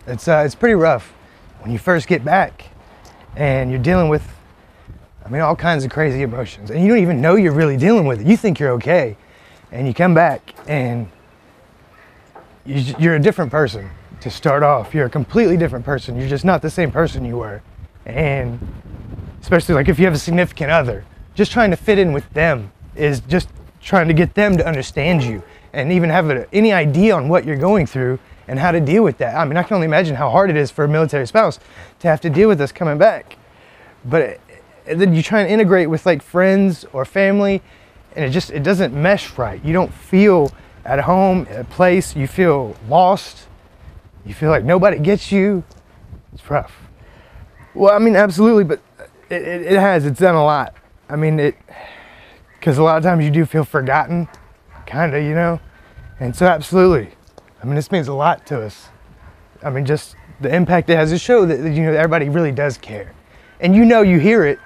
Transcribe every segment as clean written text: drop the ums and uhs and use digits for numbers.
It's pretty rough when you first get back and you're dealing with, I mean, all kinds of crazy emotions, and you don't even know you're really dealing with it. You think you're okay, and you come back and you're a different person. To start off, you're a completely different person. You're just not the same person you were. And especially like if you have a significant other, just trying to fit in with them is just trying to get them to understand you and even have any idea on what you're going through and how to deal with that. I mean, I can only imagine how hard it is for a military spouse to have to deal with us coming back. But then you try and integrate with like friends or family, and it doesn't mesh right. You don't feel at home, at a place. You feel lost. You feel like nobody gets you. It's rough. Well, I mean, absolutely, but it's done a lot. I mean, because a lot of times you do feel forgotten, kind of, you know? And so absolutely, I mean, this means a lot to us. I mean, just the impact it has to show that, you know, everybody really does care. And you know, you hear it.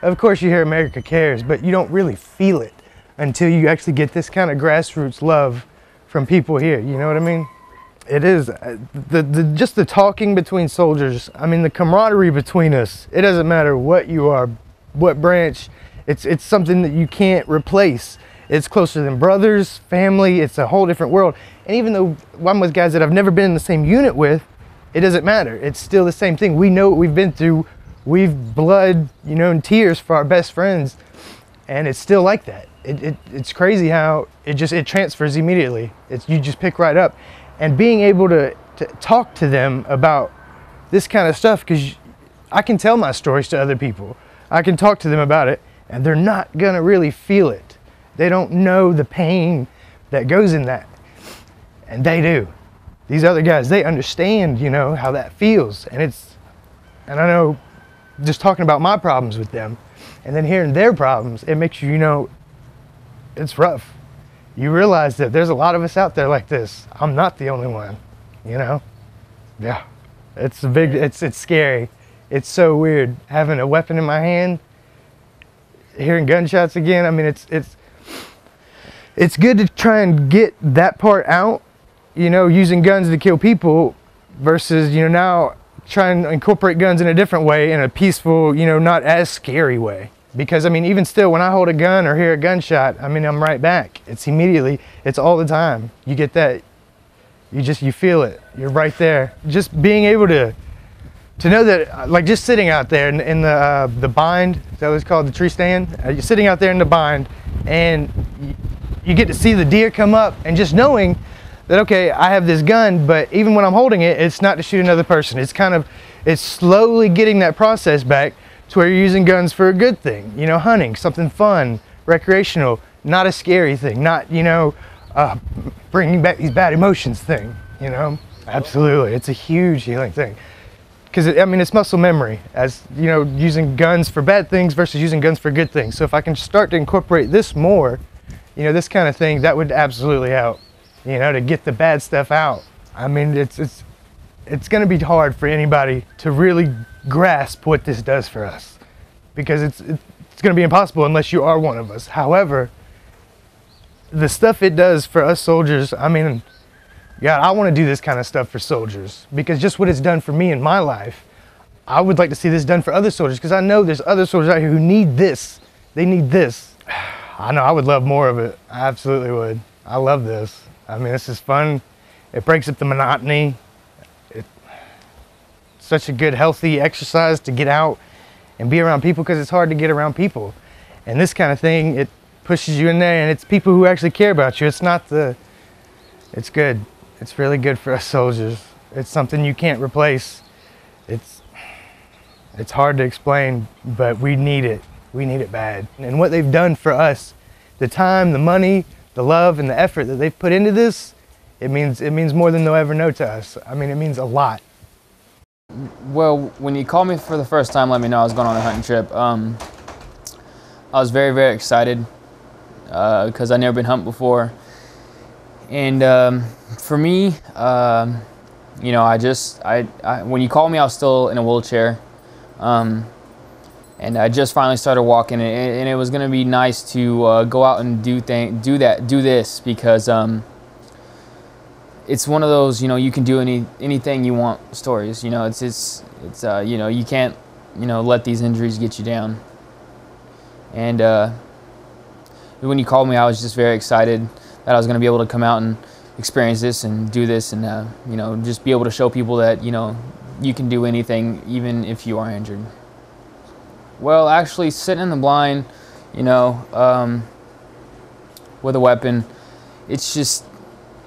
Of course you hear America Cares, but you don't really feel it until you actually get this kind of grassroots love from people here, you know what I mean? It is, just the talking between soldiers, I mean, the camaraderie between us, it doesn't matter what you are, what branch, it's something that you can't replace. It's closer than brothers, family, it's a whole different world. And even though I'm with guys that I've never been in the same unit with, it doesn't matter. It's still the same thing. We know what we've been through. We've bled, you know, and tears for our best friends. And it's still like that. It's crazy how it transfers immediately. You just pick right up. And being able to talk to them about this kind of stuff, because I can tell my stories to other people. I can talk to them about it, and they're not gonna really feel it. They don't know the pain that goes in that. And they do. These other guys, they understand, you know, how that feels. And I know, just talking about my problems with them, and then hearing their problems, it makes you, you know, it's rough. You realize that there's a lot of us out there like this. I'm not the only one, you know? Yeah, it's scary. It's so weird having a weapon in my hand, hearing gunshots again. I mean, it's good to try and get that part out, you know, using guns to kill people versus, you know, now trying to incorporate guns in a different way, in a peaceful, you know, not as scary way. Because I mean, even still, when I hold a gun or hear a gunshot, I mean, I'm right back. It's immediately, it's all the time. You get that, you feel it. You're right there. Just being able to know that, like just sitting out there in the bind, is that what it's called, the tree stand? You're sitting out there in the bind, and you get to see the deer come up, and just knowing that, okay, I have this gun, but even when I'm holding it, it's not to shoot another person. It's slowly getting that process back to where you're using guns for a good thing, you know, hunting, something fun, recreational, not a scary thing, not, you know, bringing back these bad emotions thing, you know? Absolutely, it's a huge healing thing. Because, I mean, it's muscle memory, as, you know, using guns for bad things versus using guns for good things. So if I can start to incorporate this more, you know, this kind of thing, that would absolutely help, you know, to get the bad stuff out. I mean, it's gonna be hard for anybody to really grasp what this does for us, because it's going to be impossible unless you are one of us. However, the stuff it does for us soldiers, I mean, God, I want to do this kind of stuff for soldiers, because just what it's done for me in my life, I would like to see this done for other soldiers, because I know there's other soldiers out here who need this. They need this. I know I would love more of it. I absolutely would. I love this. I mean, this is fun. It breaks up the monotony. Such a good, healthy exercise to get out and be around people, because it's hard to get around people. And this kind of thing, it pushes you in there, and it's people who actually care about you. It's good. It's really good for us soldiers. It's something you can't replace. It's hard to explain, but we need it. We need it bad. And what they've done for us, the time, the money, the love, and the effort that they've put into this, it means more than they'll ever know to us. I mean, it means a lot. Well, when you called me for the first time, let me know I was going on a hunting trip. I was very, very excited because I'd never been hunting before. And for me, you know, when you called me, I was still in a wheelchair. And I just finally started walking, and it was going to be nice to go out and do this, because it's one of those, you know, you can do anything you want stories. You know, it's you know, you can't, you know, let these injuries get you down. And when you called me, I was just very excited that I was going to be able to come out and experience this and do this, and you know, just be able to show people that, you know, you can do anything even if you are injured. Well, actually, sitting in the blind, you know, with a weapon, it's just,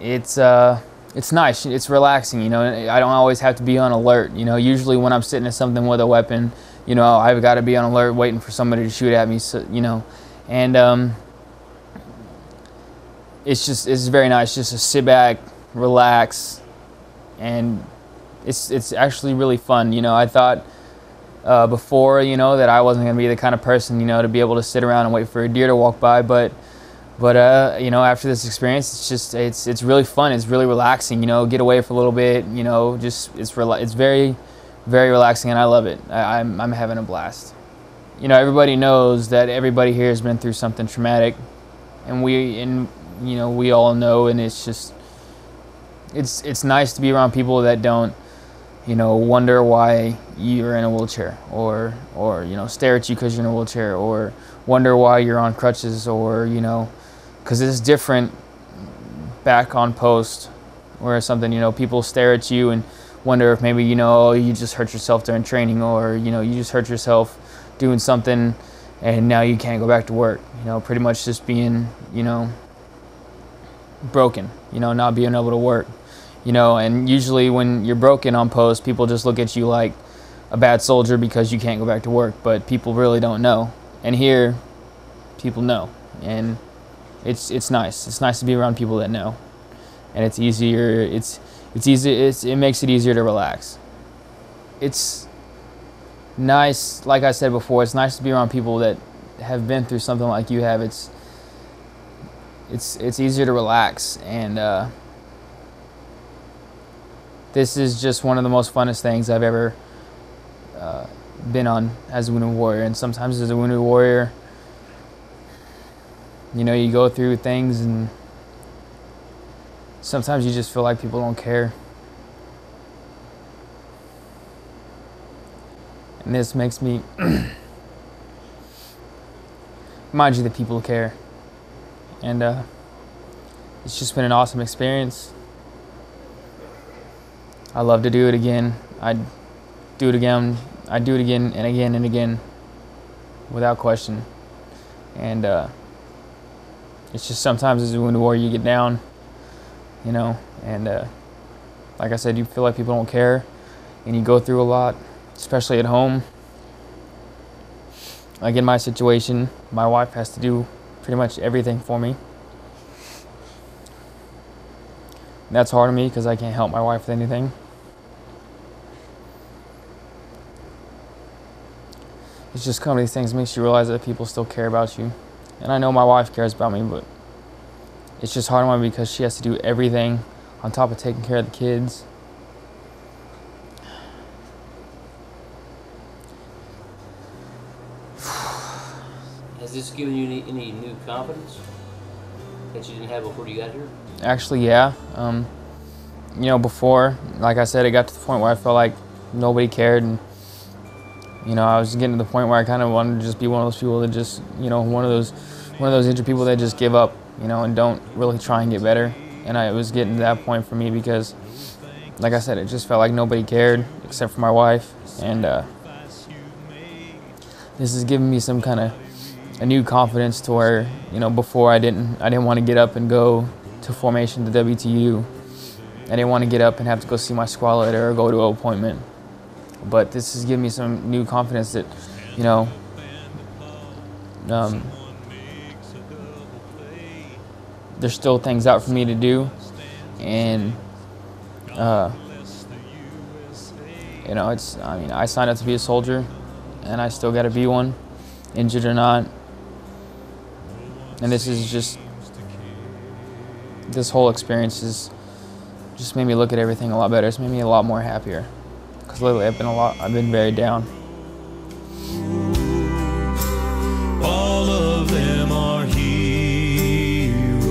it's nice. It's relaxing, you know. I don't always have to be on alert. You know, usually when I'm sitting at something with a weapon, you know, I've got to be on alert, waiting for somebody to shoot at me. So, you know, and it's very nice just to sit back, relax, and it's actually really fun. You know, I thought before, you know, that I wasn't going to be the kind of person, you know, to be able to sit around and wait for a deer to walk by, but you know, after this experience, it's really fun. It's really relaxing. You know, get away for a little bit. You know, just it's very, very relaxing, and I love it. I'm having a blast. You know, everybody knows that everybody here has been through something traumatic, and you know, we all know, and it's just it's nice to be around people that don't, you know, wonder why you're in a wheelchair, or you know, stare at you because you're in a wheelchair, or wonder why you're on crutches, or, you know, because it's different back on post or something. You know, people stare at you and wonder if maybe, you know, you just hurt yourself during training, or, you know, you just hurt yourself doing something and now you can't go back to work. You know, pretty much just being, you know, broken, you know, not being able to work. You know, and usually when you're broken on post, people just look at you like a bad soldier because you can't go back to work, but people really don't know. And here, people know, and it's nice. It's nice to be around people that know, and it's easier. It's easy. It makes it easier to relax. It's nice, like I said before. It's nice to be around people that have been through something like you have. It's easier to relax, and this is just one of the most funnest things I've ever been on as a wounded warrior. And sometimes as a wounded warrior, you know, you go through things and sometimes you just feel like people don't care. And this makes me remind you that people care. And it's just been an awesome experience. I love to do it again. I'd do it again. I'd do it again and again and again, without question. And it's just sometimes as a wounded warrior you get down, you know, and like I said, you feel like people don't care, and you go through a lot, especially at home. Like in my situation, my wife has to do pretty much everything for me. And that's hard on me because I can't help my wife with anything. It's just kind of these things makes you realize that people still care about you. And I know my wife cares about me, but it's just hard on me because she has to do everything on top of taking care of the kids. Has this given you any new confidence that you didn't have before you got here? Actually, yeah. You know, before, like I said, it got to the point where I felt like nobody cared, and you know, I was getting to the point where I kind of wanted to just be one of those people that just, you know, one of those injured people that just give up, you know, and don't really try and get better. And it was getting to that point for me because, like I said, it just felt like nobody cared except for my wife. And this has given me some kind of a new confidence to where, you know, before I didn't want to get up and go to formation to WTU. I didn't want to get up and have to go see my squad leader or go to an appointment. But this has given me some new confidence that, you know, there's still things out for me to do, and you know, I signed up to be a soldier, and I still got to be one, injured or not. And this whole experience has just made me look at everything a lot better. It's made me a lot more happier. Because lately I've been very down. All of them are heroes.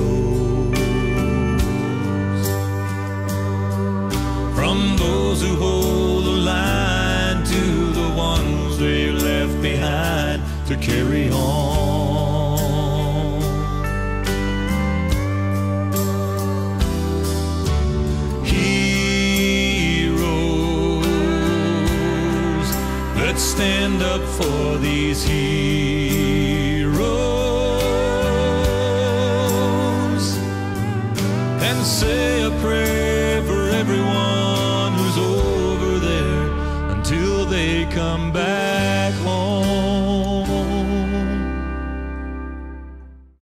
to carry on. Heroes, let's stand up for these heroes and say a prayer for everyone who's over there until they come back.